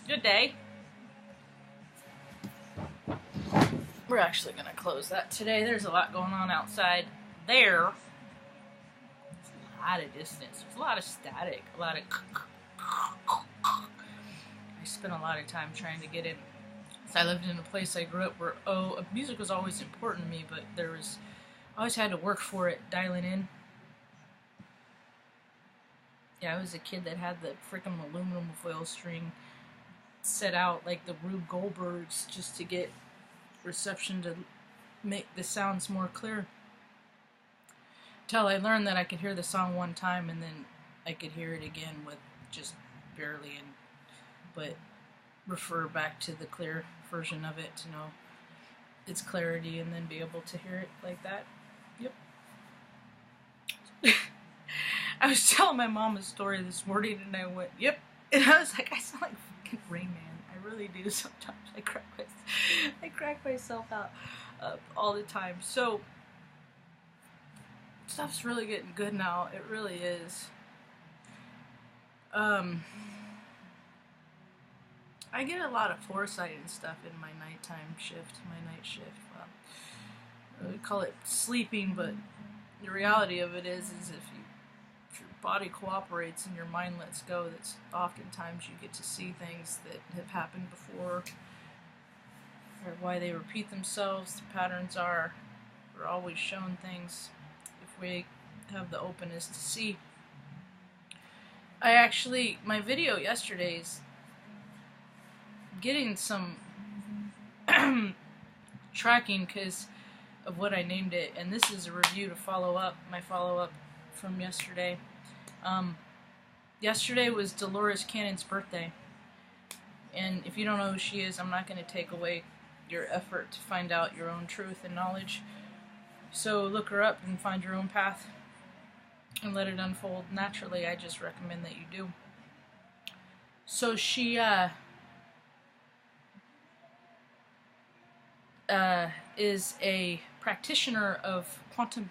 Good day. We're actually going to close that today. There's a lot going on outside there. There's a lot of distance. There's a lot of static. A lot of... I spent a lot of time trying to get in. So I lived in a place I grew up where, music was always important to me, but I always had to work for it, dialing in. Yeah, I was a kid that had the freaking aluminum foil string set out like the Rube Goldbergs just to get reception to make the sounds more clear. Till I learned that I could hear the song one time and then I could hear it again with just barely, but refer back to the clear version of it to know its clarity and then be able to hear it like that. Yep. I was telling my mom a story this morning and I went, yep. And I was like, I sound like fucking Rain Man. I really do sometimes. I crack myself out all the time. So, stuff's really getting good now. It really is. I get a lot of foresight and stuff in my nighttime shift, my night shift. We call it sleeping, but the reality of it is if your body cooperates and your mind lets go, that's oftentimes you get to see things that have happened before, or why they repeat themselves. The patterns are, we're always shown things if we have the openness to see. My video yesterday's getting some tracking because of what I named it, and this is a review to follow up, my follow-up from yesterday. Yesterday was Dolores Cannon's birthday, and if you don't know who she is, I'm not going to take away your effort to find out your own truth and knowledge. So look her up and find your own path and let it unfold naturally. I just recommend that you do. So she is a practitioner of quantum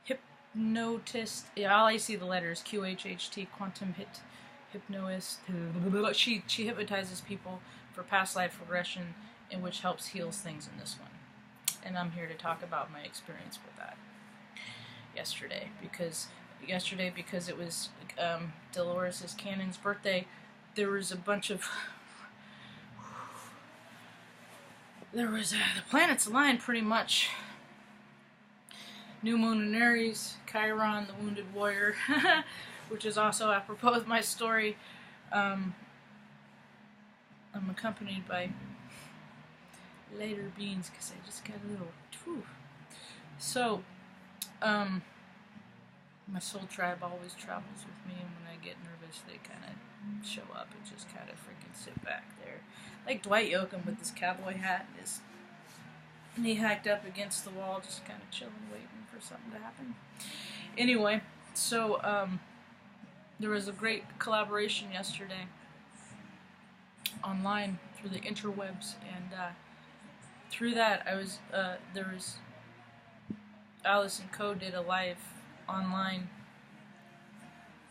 hypnotist. All I see the letters QHHT, quantum hypnotist. She hypnotizes people for past life regression, and which helps heals things in this one. And I'm here to talk about my experience with that yesterday because it was Dolores Cannon's birthday. There was a bunch of the planets aligned pretty much. New moon in Aries, Chiron, the wounded warrior, which is also apropos of my story. I'm accompanied by later beings because I just got a little. Whew. So, my soul tribe always travels with me, and when I get nervous, they kind of show up and just kind of freaking sit back there. Like Dwight Yoakam with his cowboy hat and his knee hacked up against the wall, just kind of chilling, waiting for something to happen. Anyway, so there was a great collaboration yesterday online through the interwebs, and through that there was Allison Coe did a live online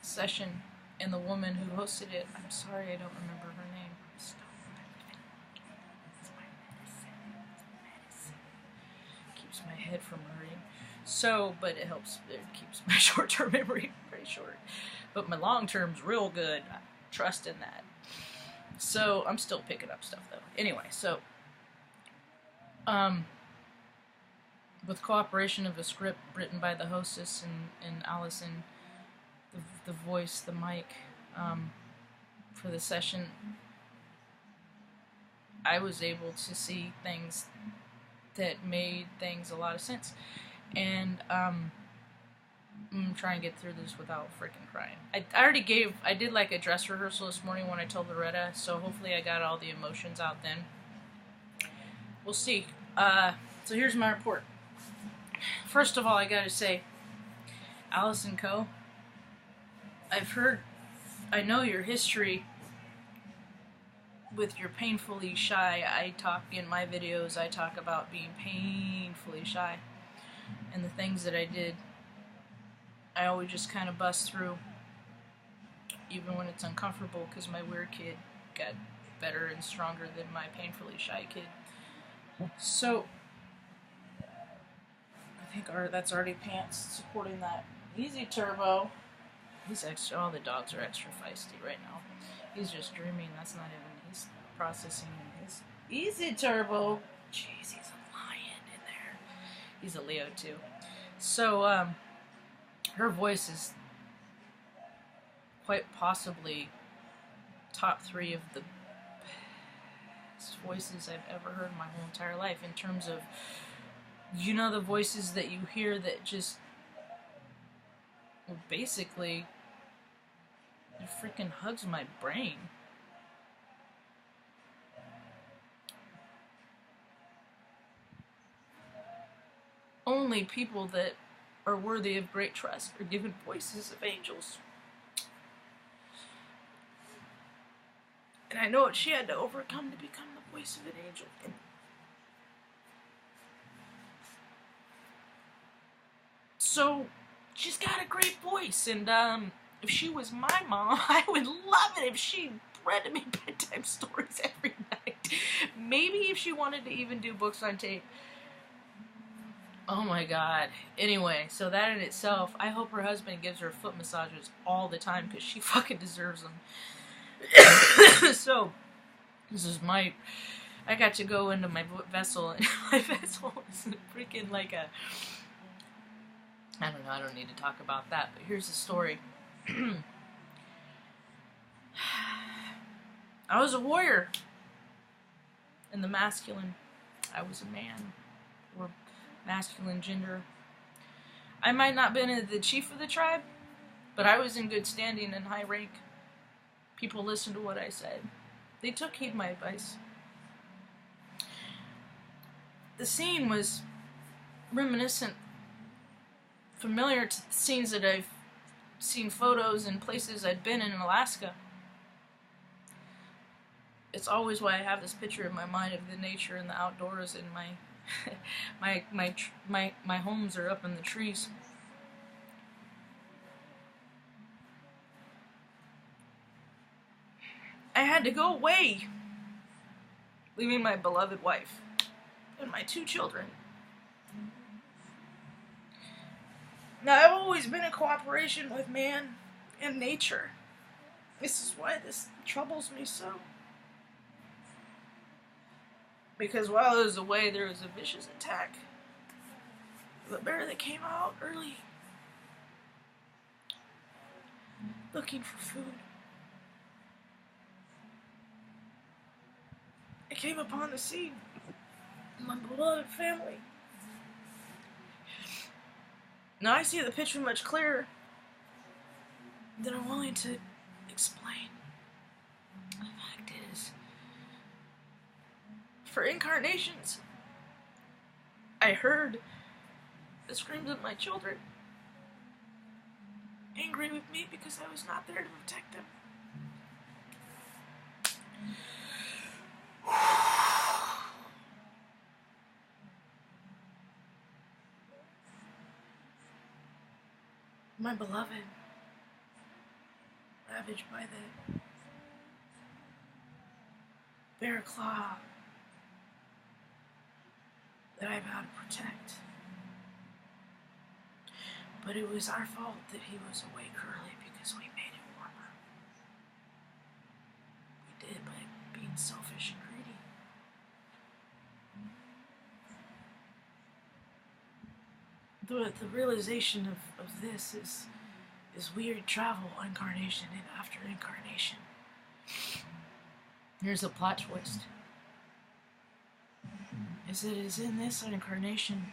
session, and the woman who hosted it, I'm sorry I don't remember her name. Keeps my head from hurting. So, but it keeps my short-term memory pretty short. But my long-term's real good. I trust in that. So, I'm still picking up stuff though. Anyway, so, with cooperation of a script written by the hostess and Allison, the voice, the mic, for the session, I was able to see things that made things a lot of sense. And I'm trying to get through this without freaking crying. I did like a dress rehearsal this morning when I told Loretta, so hopefully I got all the emotions out then. We'll see. So here's my report. First of all, I gotta say, Allison Coe, I know your history with your painfully shy. In my videos, I talk about being painfully shy. And the things that I did, I always just kind of bust through, even when it's uncomfortable, because my weird kid got better and stronger than my painfully shy kid. So I think that's already Pants supporting that. Easy Turbo. He's extra. All the dogs are extra feisty right now. He's just dreaming. That's not even. He's processing his. Easy Turbo. Jeez, he's a lion in there. He's a Leo too. So her voice is quite possibly top 3 of the best voices I've ever heard in my whole entire life, in terms of, you know, the voices that you hear that just, well, basically, it freaking hugs my brain. Only people that are worthy of great trust are given voices of angels. And I know what she had to overcome to become the voice of an angel. So, she's got a great voice, and if she was my mom, I would love it if she read me bedtime stories every night. Maybe if she wanted to even do books on tape. Oh my god. Anyway, so that in itself, I hope her husband gives her foot massages all the time, because she fucking deserves them. So, this is I got to go into my vessel, and my vessel is freaking like a, I don't know, I don't need to talk about that, but here's the story. I was a warrior in the masculine. I was a man, or masculine gender. I might not have been the chief of the tribe, but I was in good standing and high rank. People listened to what I said. They took heed of my advice. The scene was reminiscent, familiar to the scenes that I've seen, photos and places I'd been in Alaska. It's always why I have this picture in my mind of the nature and the outdoors, and my homes are up in the trees. I had to go away, leaving my beloved wife and my 2 children. Now, I've always been in cooperation with man and nature. This is why this troubles me so. Because while I was away, there was a vicious attack of a bear that came out early, looking for food. I came upon the scene, my beloved family. Now I see the picture much clearer than I'm willing to explain. The fact is, for incarnations, I heard the screams of my children, angry with me because I was not there to protect them. My beloved, ravaged by the bear claw that I vowed to protect. But it was our fault that he was awake early, because we made it warmer. We did, by being selfish and greedy. The realization of this is weird travel, incarnation and after incarnation. Here's a plot twist. Is it is in this incarnation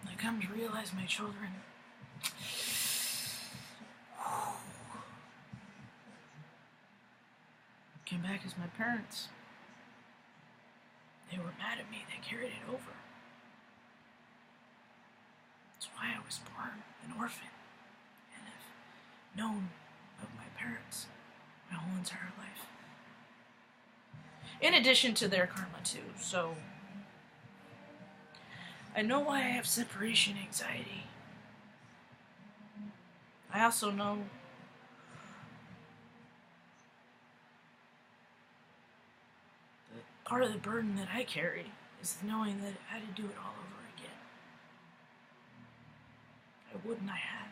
I come to realize my children came back as my parents. They were mad at me. They carried it over. That's why I was born an orphan, and have known of my parents my whole entire life. In addition to their karma too, so I know why I have separation anxiety. I also know part of the burden that I carry is knowing that I had to do it all over again. Why wouldn't I have?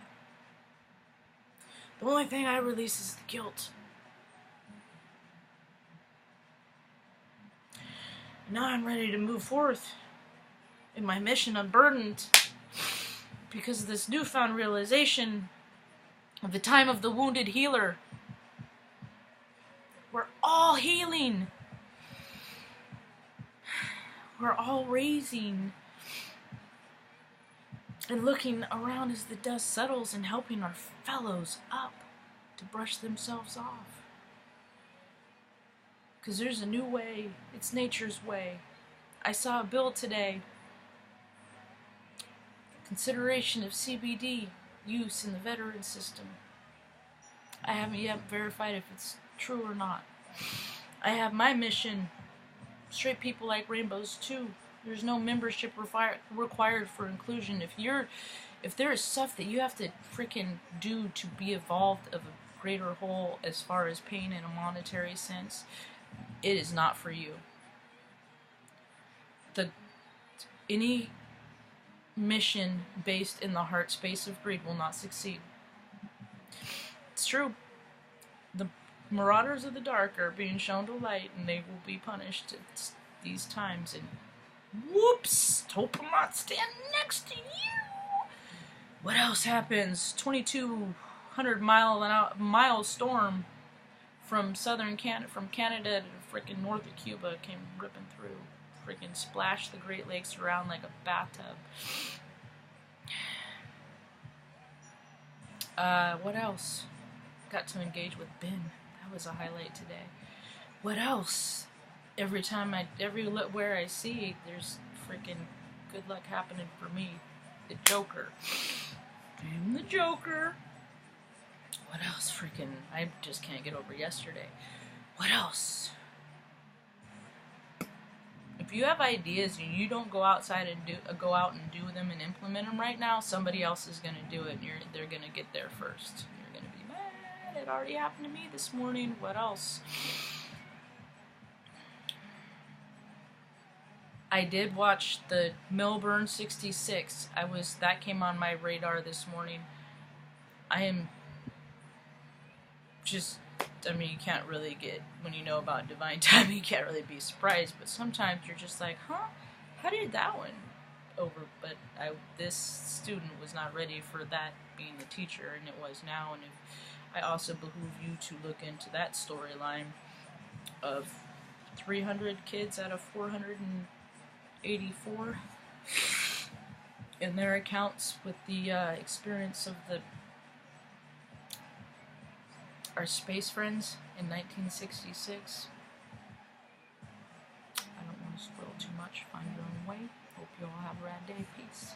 The only thing I release is the guilt. Now I'm ready to move forth in my mission unburdened because of this newfound realization of the time of the wounded healer. We're all healing. We're all raising and looking around as the dust settles and helping our fellows up to brush themselves off. Because there's a new way. It's nature's way. I saw a bill today. Consideration of CBD use in the veteran system. I haven't yet verified if it's true or not. I have my mission. Straight people like rainbows too. There's no membership required for inclusion. If there is stuff that you have to freaking do to be involved of a greater whole as far as pain in a monetary sense, it is not for you. Any mission based in the heart space of greed will not succeed. It's true. The marauders of the dark are being shown to light, and they will be punished at these times. And whoops! Hope I'm not standing next to you. What else happens? 2,200 mile storm from from Canada to freaking north of Cuba came ripping through. Freaking splashed the Great Lakes around like a bathtub. What else? Got to engage with Ben. That was a highlight today. What else? Everywhere I see, there's freaking good luck happening for me. The Joker. I'm the Joker. What else? Freaking, I just can't get over yesterday. What else? If you have ideas and you don't go outside and go out and do them and implement them right now, somebody else is going to do it, and they're going to get there first. You're going to be mad. It already happened to me this morning. What else? I did watch the Melbourne 66. That came on my radar this morning. I am just, I mean, you can't really get, when you know about divine timing, you can't really be surprised, but sometimes you're just like, huh? How did that one over? But this student was not ready for that being the teacher, and it was now, and I also behoove you to look into that storyline of 300 kids out of 484 in their accounts with the experience of our space friends in 1966. I don't want to spoil too much. Find your own way. Hope you all have a rad day. Peace.